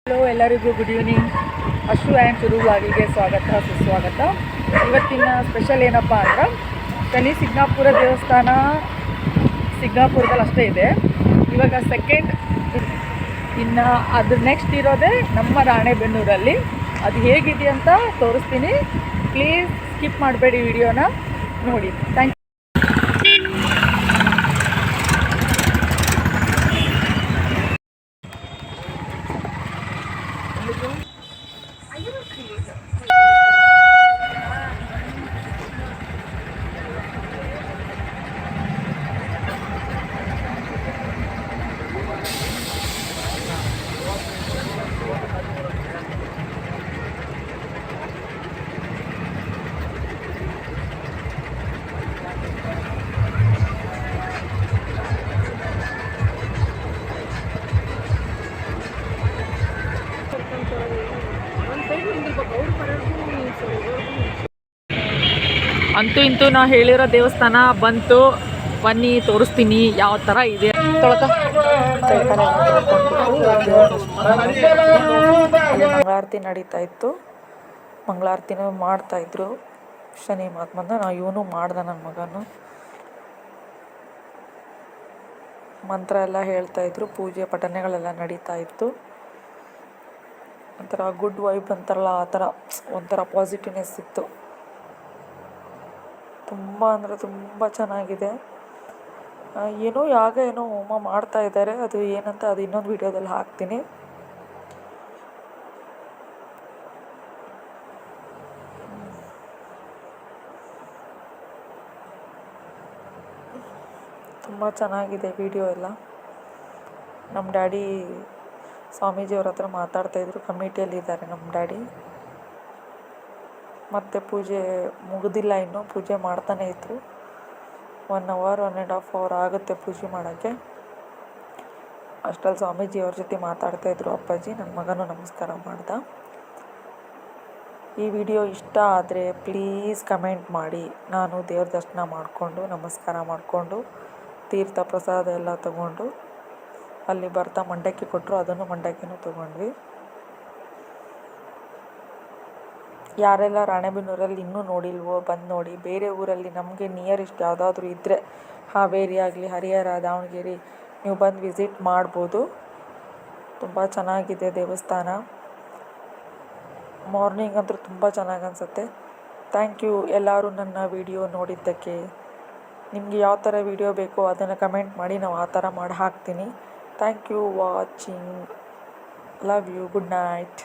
Hello ಎಲ್ಲರಿಗೂ good evening. Ashu and ಶುರು ವ್ಲಾಗಿಗೆ ಸ್ವಾಗತ ಸುಸ್ವಾಗತ. ಇವತ್ತಿನ ಸ್ಪೆಷಲ್ ಏನಪ್ಪ ಅಂದ್ರೆ ಶನಿ ಸಿಗ್ನಾಪುರ ದೇವಸ್ಥಾನ ಸಿಗ್ನಾಪುರದಲ್ಲಿ ಅಷ್ಟೇ ಇದೆ. ಇವಾಗ ಸೆಕೆಂಡ್ ಇನ್ನು ಅದು ನೆಕ್ಸ್ಟ್ ಇರೋದೇ ನಮ್ಮ ರಾಣೆಬೆನ್ನೂರಲ್ಲಿ. ಅದು ಹೇಗಿದೆ ಅಂತ ತೋರಿಸ್ತೀನಿ. ಪ್ಲೀಸ್ ಸ್ಕಿಪ್ ಮಾಡಬೇಡಿ, ವಿಡಿಯೋನ ನೋಡಿ. Thank you. ಅಂತೂ ಇಂತೂ ನಾ ಹೇಳಿರೋ ದೇವಸ್ಥಾನ ಬಂತು. ಬನ್ನಿ ತೋರಿಸ್ತೀನಿ ಯಾವ ಥರ ಇದೆ. ಮಂಗಳಾರತಿ ನಡೀತಾ ಇತ್ತು. ಮಂಗಳಾರತಿನೂ ಮಾಡ್ತಾಯಿದ್ರು ಶನಿ ಮಹಾತ್ಮಂದ. ಇವನು ಮಾಡ್ದ, ನನ್ನ ಮಗನು ಮಂತ್ರ ಎಲ್ಲ ಹೇಳ್ತಾಯಿದ್ರು. ಪೂಜೆ ಪಠನೆಗಳೆಲ್ಲ ನಡೀತಾ ಇತ್ತು. ಒಂಥರ ಗುಡ್ ವೈಬ್ ಅಂತಾರಲ್ಲ, ಆ ಥರ ಒಂಥರ ಪಾಸಿಟಿವ್ನೆಸ್ ಇತ್ತು. ತುಂಬ ಅಂದರೆ ತುಂಬ ಚೆನ್ನಾಗಿದೆ. ಏನೋ ಹೋಮ ಮಾಡ್ತಾ ಇದ್ದಾರೆ. ಅದು ಏನಂತ ಅದು ಇನ್ನೊಂದು ವಿಡಿಯೋದಲ್ಲಿ ಹಾಕ್ತೀನಿ. ತುಂಬ ಚೆನ್ನಾಗಿದೆ ವಿಡಿಯೋ ಎಲ್ಲ. ನಮ್ಮ ಡ್ಯಾಡಿ ಸ್ವಾಮೀಜಿಯವ್ರ ಹತ್ರ ಮಾತಾಡ್ತಾಯಿದ್ರು. ಕಮಿಟಿಯಲ್ಲಿದ್ದಾರೆ ನಮ್ಮ ಡ್ಯಾಡಿ. ಮತ್ತು ಪೂಜೆ ಮುಗಿದಿಲ್ಲ, ಇನ್ನೂ ಪೂಜೆ ಮಾಡ್ತಾನೇ ಇದ್ರು. 1 hour 1.5 hour ಆಗುತ್ತೆ ಪೂಜೆ ಮಾಡೋಕ್ಕೆ. ಅಷ್ಟರಲ್ಲಿ ಸ್ವಾಮೀಜಿಯವ್ರ ಜೊತೆ ಮಾತಾಡ್ತಾಯಿದ್ರು ಅಪ್ಪಾಜಿ. ನನ್ನ ಮಗನೂ ನಮಸ್ಕಾರ ಮಾಡ್ದ. ಈ ವಿಡಿಯೋ ಇಷ್ಟ ಆದರೆ ಪ್ಲೀಸ್ ಕಮೆಂಟ್ ಮಾಡಿ. ನಾನು ದೇವ್ರ ದರ್ಶನ ಮಾಡಿಕೊಂಡು ನಮಸ್ಕಾರ ಮಾಡಿಕೊಂಡು ತೀರ್ಥ ಪ್ರಸಾದ ಎಲ್ಲ ತೊಗೊಂಡು ಅಲ್ಲಿ ಬರ್ತಾ ಮಂಡಕ್ಕಿ ಕೊಟ್ಟರು, ಅದನ್ನು ಮಂಡಕ್ಕಿನೂ ತೊಗೊಂಡ್ವಿ. ಯಾರೆಲ್ಲ ರಾಣೆಬೆನ್ನೂರಲ್ಲಿ ಇನ್ನೂ ನೋಡಿಲ್ವೋ ಬಂದು ನೋಡಿ. ಬೇರೆ ಊರಲ್ಲಿ ನಮಗೆ ನಿಯರೆಸ್ಟ್ ಯಾವುದಾದ್ರೂ ಇದ್ದರೆ, ಹಾವೇರಿ ಆಗಲಿ, ಹರಿಹರ, ದಾವಣಗೆರೆ, ನೀವು ಬಂದು ವಿಸಿಟ್ ಮಾಡ್ಬೋದು. ತುಂಬ ಚೆನ್ನಾಗಿದೆ ದೇವಸ್ಥಾನ. ಮಾರ್ನಿಂಗ್ ಅಂತೂ ತುಂಬ ಚೆನ್ನಾಗಿ ಅನಿಸುತ್ತೆ. ಥ್ಯಾಂಕ್ ಯು ಎಲ್ಲರೂ ನನ್ನ ವಿಡಿಯೋ ನೋಡಿದ್ದಕ್ಕೆ. ನಿಮಗೆ ಯಾವ ಥರ ವಿಡಿಯೋ ಬೇಕೋ ಅದನ್ನು ಕಮೆಂಟ್ ಮಾಡಿ, ನಾವು ಆ ಥರ ಮಾಡಿ ಹಾಕ್ತೀನಿ. Thank you watching. Love you. Good night.